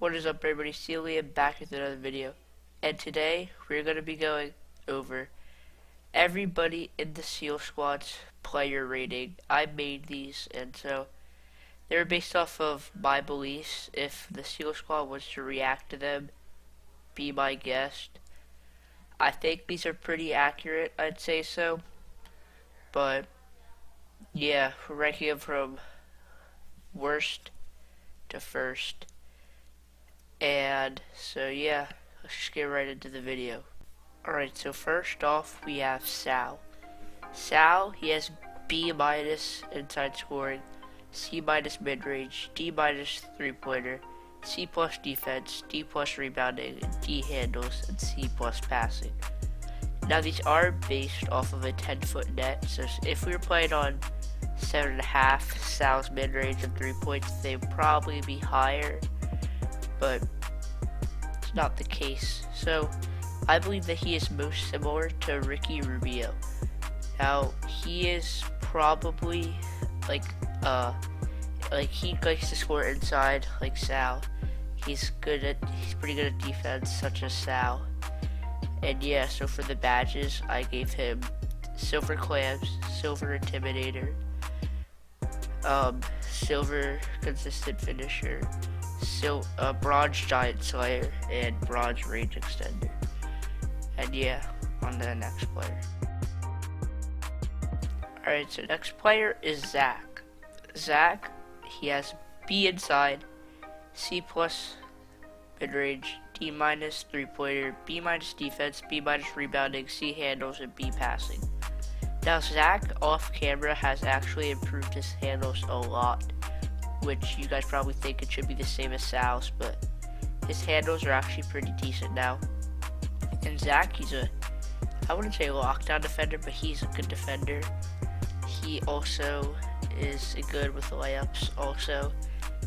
What is up, everybody? Celia back with another video, and today we're going to be going over everybody in the SEAL Squad's player rating. I made these, and so they're based off of my beliefs. If the SEAL Squad was to react to them, be my guest. I think these are pretty accurate, I'd say so. But yeah, we're ranking them from worst to first. And so yeah, let's just get right into the video. Alright, so first off we have Sal. Sal, he has B- inside scoring, C- mid-range, D- 3-pointer, C+ defense, D+ rebounding, D handles, and C+ passing. Now these are based off of a 10-foot net, so if we were playing on 7.5, Sal's mid-range of 3 points, they would probably be higher, but it's not the case. So I believe that he is most similar to Ricky Rubio. Now he is probably like he likes to score inside like Sal. He's pretty good at defense such as Sal. And yeah, so for the badges I gave him Silver Clams, Silver Intimidator, Silver Consistent Finisher, Bronze Giant Slayer, and Bronze Range Extender. And yeah, on to the next player. Alright, so next player is Zach. Zach, he has B inside, C+ mid-range, D- 3-pointer, B- defense, B- rebounding, C handles, and B passing. Now Zach off camera has actually improved his handles a lot, which you guys probably think it should be the same as Sal's, but his handles are actually pretty decent now. And Zach, I wouldn't say a lockdown defender, but he's a good defender. He also is good with layups also.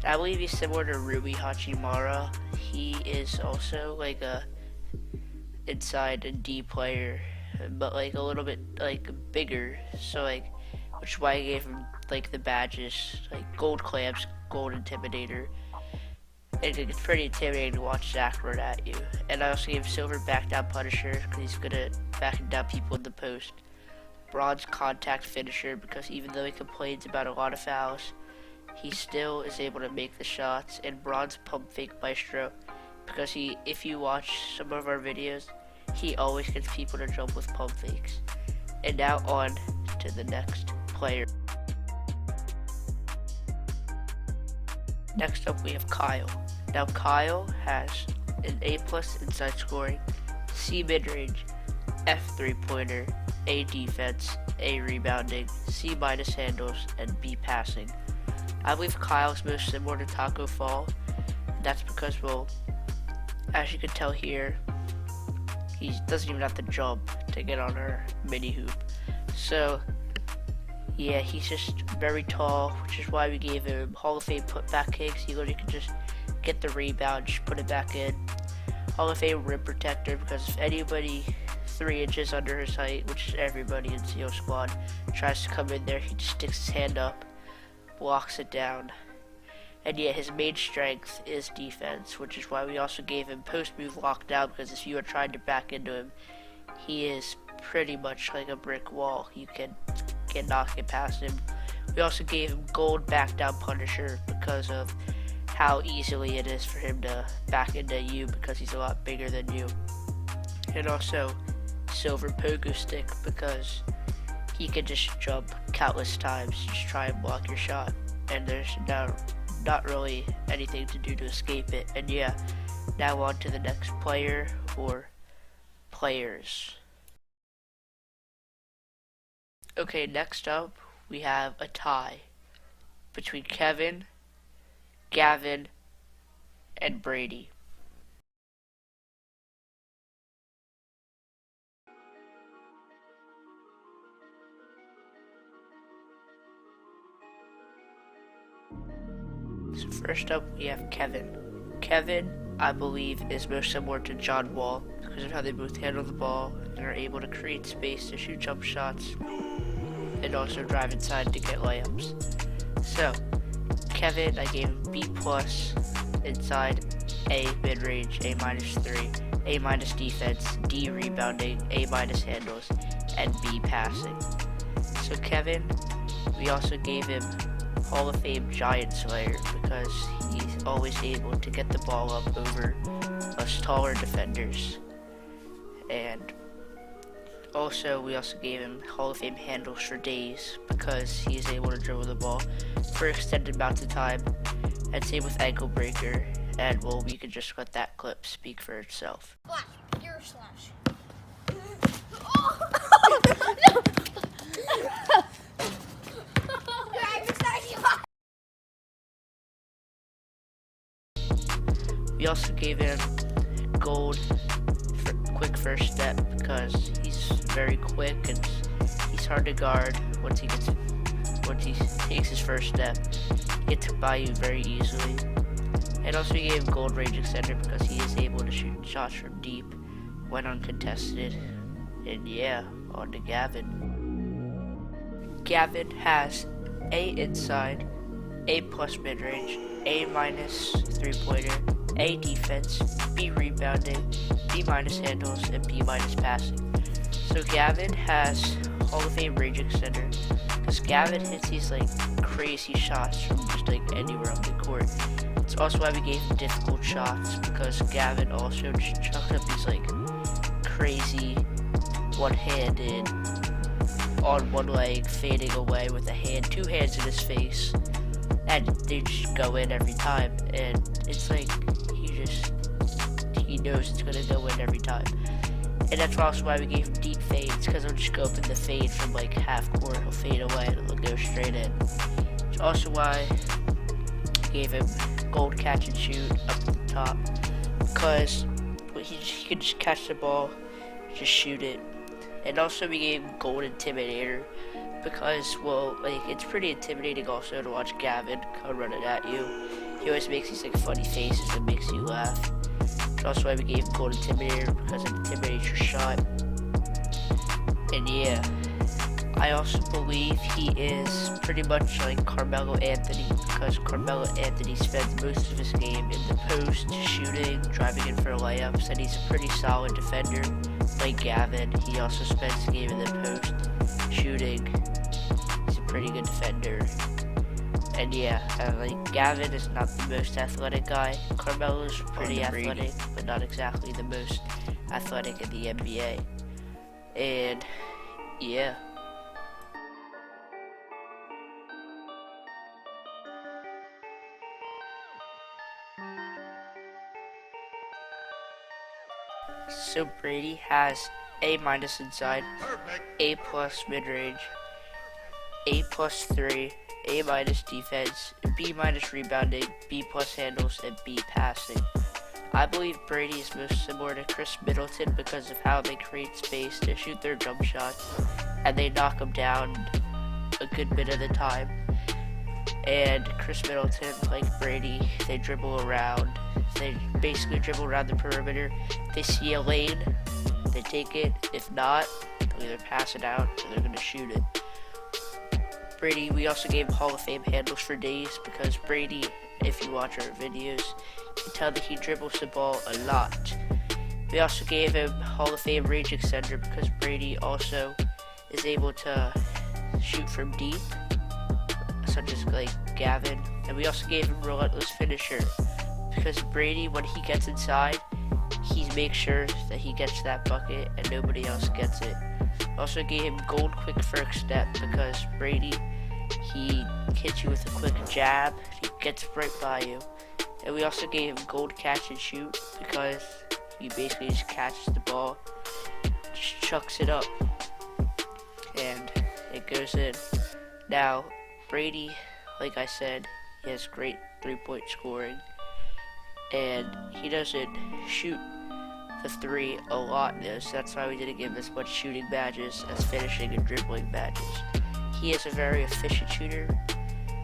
I believe he's similar to Rui Hachimura. He is also like a inside and D player, but like a little bit like bigger, so like, which is why I gave him like the badges, like Gold Clamps, Gold Intimidator. And it's pretty intimidating to watch Zach run at you. And I also gave Silver Back Down Punisher because he's good at backing down people in the post. Bronze Contact Finisher because even though he complains about a lot of fouls, he still is able to make the shots. And Bronze Pump Fake Maestro because if you watch some of our videos, he always gets people to jump with pump fakes. And now on to the next player. Next up we have Kyle. Now Kyle has an A+ inside scoring, C mid-range, F 3-pointer, A defense, A rebounding, C- handles, and B passing. I believe Kyle is most similar to Taco Fall. That's because, well, as you can tell here, he doesn't even have to jump to get on our mini hoop. So yeah, he's just very tall, which is why we gave him Hall of Fame putback kicks. He literally can just get the rebound, just put it back in. Hall of Fame rim protector, because if anybody 3 inches under his height, which is everybody in SEAL Squad, tries to come in there, he just sticks his hand up, blocks it down. And yeah, his main strength is defense, which is why we also gave him post move lockdown, because if you are trying to back into him, he is pretty much like a brick wall. You cannot get past him. We also gave him Gold Back Down Punisher because of how easily it is for him to back into you because he's a lot bigger than you. And also Silver Pogo Stick because he can just jump countless times, just try and block your shot, and there's not really anything to do to escape it. And yeah, now on to the next player or players. Okay, next up we have a tie between Kevin, Gavin, and Brady. So first up we have Kevin. Kevin, I believe, is most similar to John Wall because of how they both handle the ball and are able to create space to shoot jump shots and also drive inside to get layups. So Kevin, I gave him B plus inside, A mid-range, A minus 3, A minus defense, D rebounding, A minus handles, and B passing. So Kevin, we also gave him Hall of Fame Giant Slayer because he's always able to get the ball up over us taller defenders. And also, we also gave him Hall of Fame handles for days because he is able to dribble the ball for extended amounts of time. And same with ankle breaker. And well, we could just let that clip speak for itself. Slash, you're slash. We also gave him gold for quick first step because he's very quick and he's hard to guard once he takes his first step. He gets by you very easily. And also we gave him gold range extender because he is able to shoot shots from deep when uncontested. And yeah, on to Gavin. Gavin has A inside, A plus mid range, A minus 3-pointer, A defense, B rebounding, B minus handles, and B minus passing. So Gavin has Hall of Fame range extender because Gavin hits these like crazy shots from just like anywhere on the court. It's also why we gave him difficult shots because Gavin also just chucked up these like crazy one-handed on one leg fading away with a hand, two hands in his face, and they just go in every time. And it's like he knows it's gonna go in every time. And that's also why we gave him deep fades, because he'll just go up in the fade from like half court, he'll fade away and it'll go straight in. It's also why we gave him gold catch and shoot up at the top, because he could just catch the ball, just shoot it. And also we gave him gold intimidator, because well, like it's pretty intimidating also to watch Gavin come running at you. He always makes these like funny faces that makes you laugh. Also why we gave him gold intimidator, because it intimidates your shot. And yeah, I also believe he is pretty much like Carmelo Anthony, because Carmelo Anthony spends most of his game in the post, shooting, driving in for layups, and he's a pretty solid defender. Like Gavin, he also spends the game in the post, shooting. He's a pretty good defender. And yeah, like Gavin is not the most athletic guy. Carmelo's pretty athletic, but not exactly the most athletic in the NBA. And yeah. So Brady has A minus inside, A plus mid range, A plus 3, A minus defense, B minus rebounding, B plus handles, and B passing. I believe Brady is most similar to Chris Middleton because of how they create space to shoot their jump shots, and they knock them down a good bit of the time. And Chris Middleton, like Brady, they dribble around. They basically dribble around the perimeter. If they see a lane, they take it. If not, they'll either pass it out or they're going to shoot it. Brady, we also gave him Hall of Fame handles for days because Brady, if you watch our videos, you can tell that he dribbles the ball a lot. We also gave him Hall of Fame range extender because Brady also is able to shoot from deep, such as like Gavin. And we also gave him relentless finisher because Brady, when he gets inside, he makes sure that he gets that bucket and nobody else gets it. Also gave him gold quick first step because Brady, he hits you with a quick jab, he gets right by you. And we also gave him gold catch and shoot because he basically just catches the ball, just chucks it up, and it goes in. Now, Brady, like I said, he has great 3-point scoring, and he doesn't shoot the 3 a lot in this. That's why we didn't give him as much shooting badges as finishing and dribbling badges. He is a very efficient shooter,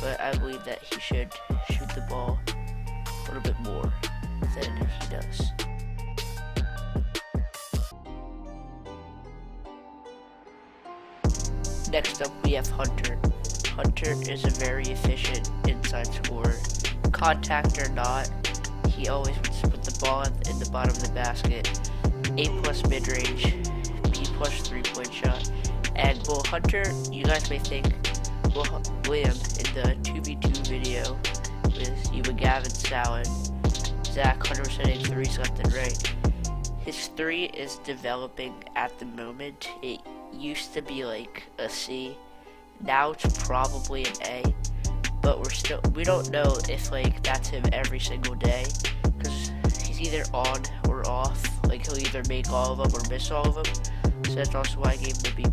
but I believe that he should shoot the ball a little bit more than he does. Next up, we have Hunter. Hunter is a very efficient inside scorer. Contact or not, he always wants to put the ball in the bottom of the basket. A plus mid-range, B plus 3-point shot. And well, Hunter, you guys may think, well, Liam, in the 2v2 video with you and Gavin, Sal, and Zach, 100% hitting threes left and right. His 3 is developing at the moment. It used to be like a C. Now it's probably an A. But we don't know if like that's him every single day. Because he's either on or off. Like he'll either make all of them or miss all of them. So that's also why I gave him the B+.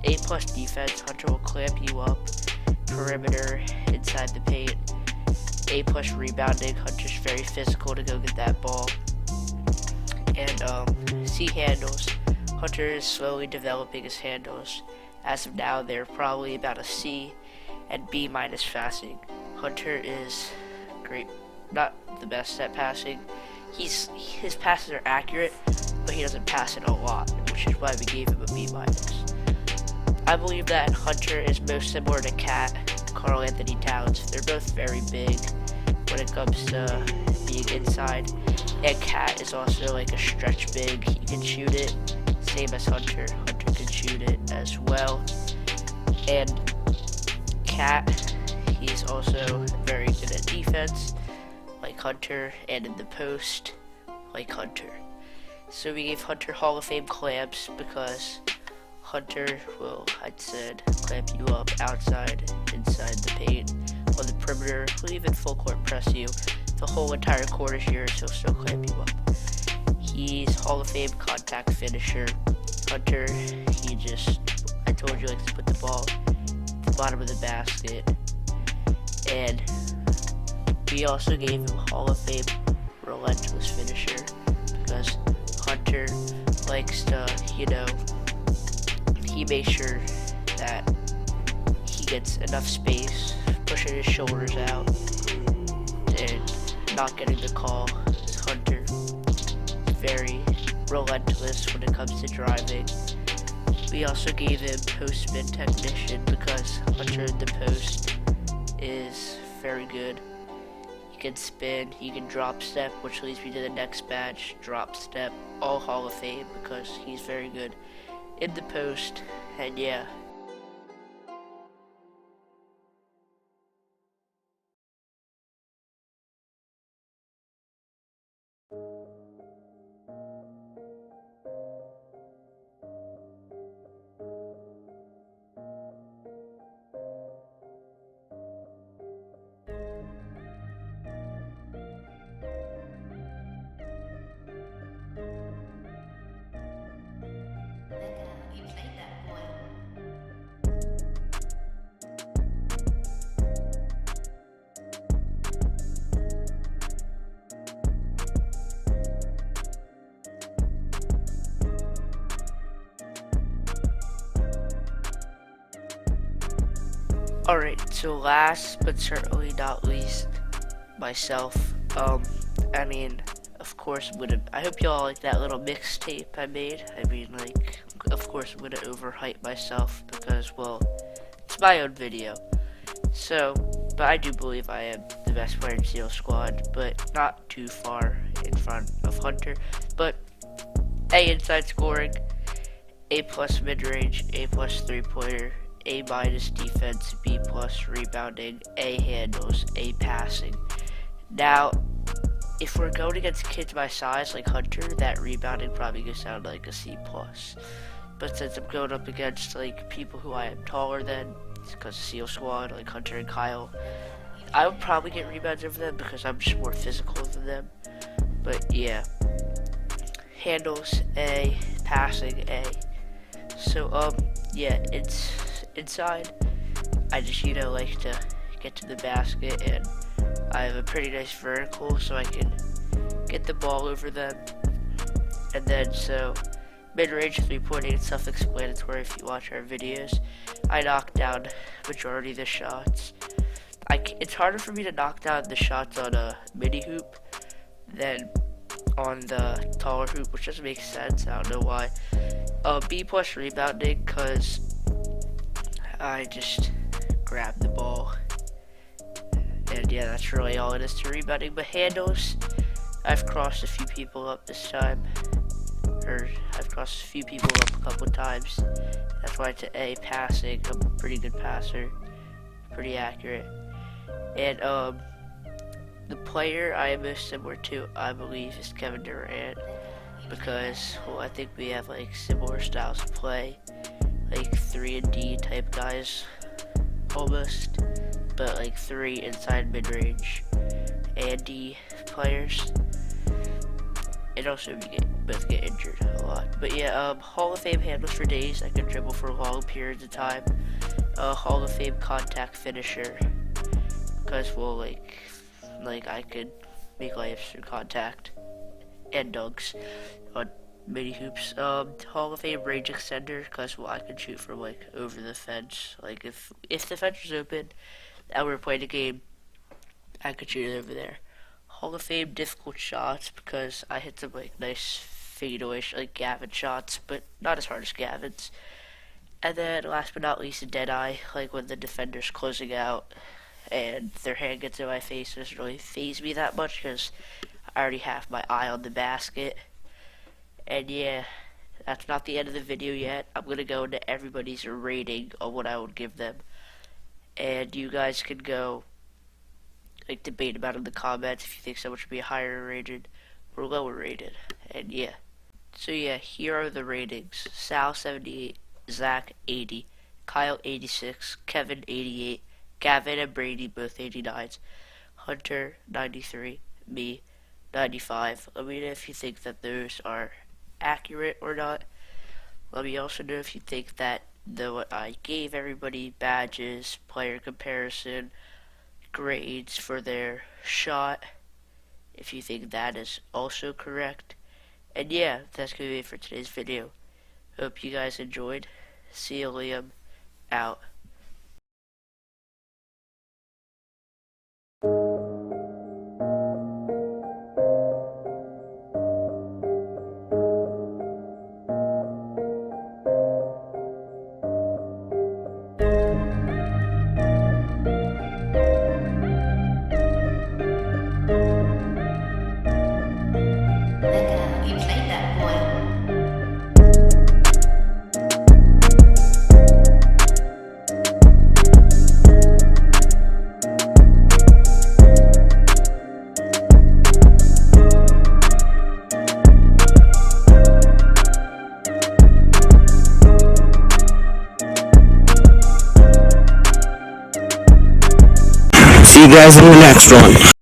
A plus defense, Hunter will clamp you up. Perimeter, inside the paint. A plus rebounding, Hunter's very physical to go get that ball. And C handles, Hunter is slowly developing his handles. As of now, they're probably about a C. And B minus passing. Hunter is great, not the best at passing. His passes are accurate, but he doesn't pass it a lot, which is why we gave him a B minus. I believe that Hunter is most similar to Cat, Karl Anthony Towns. They're both very big when it comes to being inside. And Cat is also like a stretch big. He can shoot it, same as Hunter. Hunter can shoot it as well. And Cat, he's also very good at defense, like Hunter, and in the post, like Hunter. So we gave Hunter Hall of Fame clamps because Hunter will, I'd said, clamp you up outside, inside the paint, on the perimeter, he'll even full court press you. The whole entire court is yours, he'll still clamp you up. He's Hall of Fame contact finisher. Hunter, I told you, likes to put the ball at the bottom of the basket. And we also gave him Hall of Fame relentless finisher because Hunter likes to, he makes sure that he gets enough space, pushing his shoulders out, and not getting the call. Hunter is very relentless when it comes to driving. We also gave him post spin technician because Hunter in the post is very good. He can spin, he can drop step, which leads me to the next badge, drop step, all Hall of Fame because he's very good in the post, and yeah. Alright, so last but certainly not least, myself. Of course, I hope y'all like that little mixtape I made. Of course, I'm gonna overhype myself because, well, it's my own video. So, but I do believe I am the best player in Seal Squad, but not too far in front of Hunter. But A inside scoring, A plus mid-range, A plus three-pointer, A minus defense, B plus rebounding, A handles, A passing. Now, if we're going against kids my size like Hunter, that rebounding probably gonna sound like a C plus. But since I'm going up against like people who I am taller than, because of Seal Squad, like Hunter and Kyle, I would probably get rebounds over them because I'm just more physical than them. But yeah, handles A, passing A. So yeah, it's inside. I just like to get to the basket, and I have a pretty nice vertical so I can get the ball over them. And then so mid-range three-pointing is self-explanatory if you watch our videos. I knock down majority of the shots. It's harder for me to knock down the shots on a mini hoop than on the taller hoop, which doesn't make sense. I don't know why. B plus rebounding because I just grab the ball. And yeah, that's really all it is to rebounding. But handles, I've crossed a few people up this time. Or I've crossed a few people up a couple times. That's why it's A, passing. I'm a pretty good passer. Pretty accurate. And the player I am most similar to, I believe, is Kevin Durant. Because, well, I think we have like similar styles of play. Like 3-and-D type guys. Almost. But like 3 inside mid-range and D players. And also we both get injured a lot. But yeah, Hall of Fame handles for days. I can dribble for long periods of time. Hall of Fame contact finisher. Because, well, like I could make layups through contact. And dunks on mini hoops. Hall of Fame range extender. Because, well, I can shoot from, like, over the fence. Like, if the fence was open and we were playing a game, I could shoot it over there. Hall of Fame difficult shots, because I hit some like nice fadeaway like Gavin shots, but not as hard as Gavin's. And then last but not least, a dead eye, like when the defender's closing out and their hand gets in my face. It doesn't really faze me that much because I already have my eye on the basket. And yeah, that's not the end of the video yet. I'm gonna go into everybody's rating on what I would give them, and you guys can go like debate about it in the comments if you think someone should be higher rated or lower rated. And yeah, so yeah, here are the ratings: Sal 78, Zach 80, Kyle 86, Kevin 88, Gavin and Brady both 89s, Hunter 93, me 95. Let me know if you think that those are accurate or not. Let me also know if you think that what I gave everybody, badges, player comparison, grades for their shot, if you think that is also correct. And yeah, that's gonna be it for today's video. Hope you guys enjoyed. See you, Liam. Out. You played that boy. See you guys in the next one.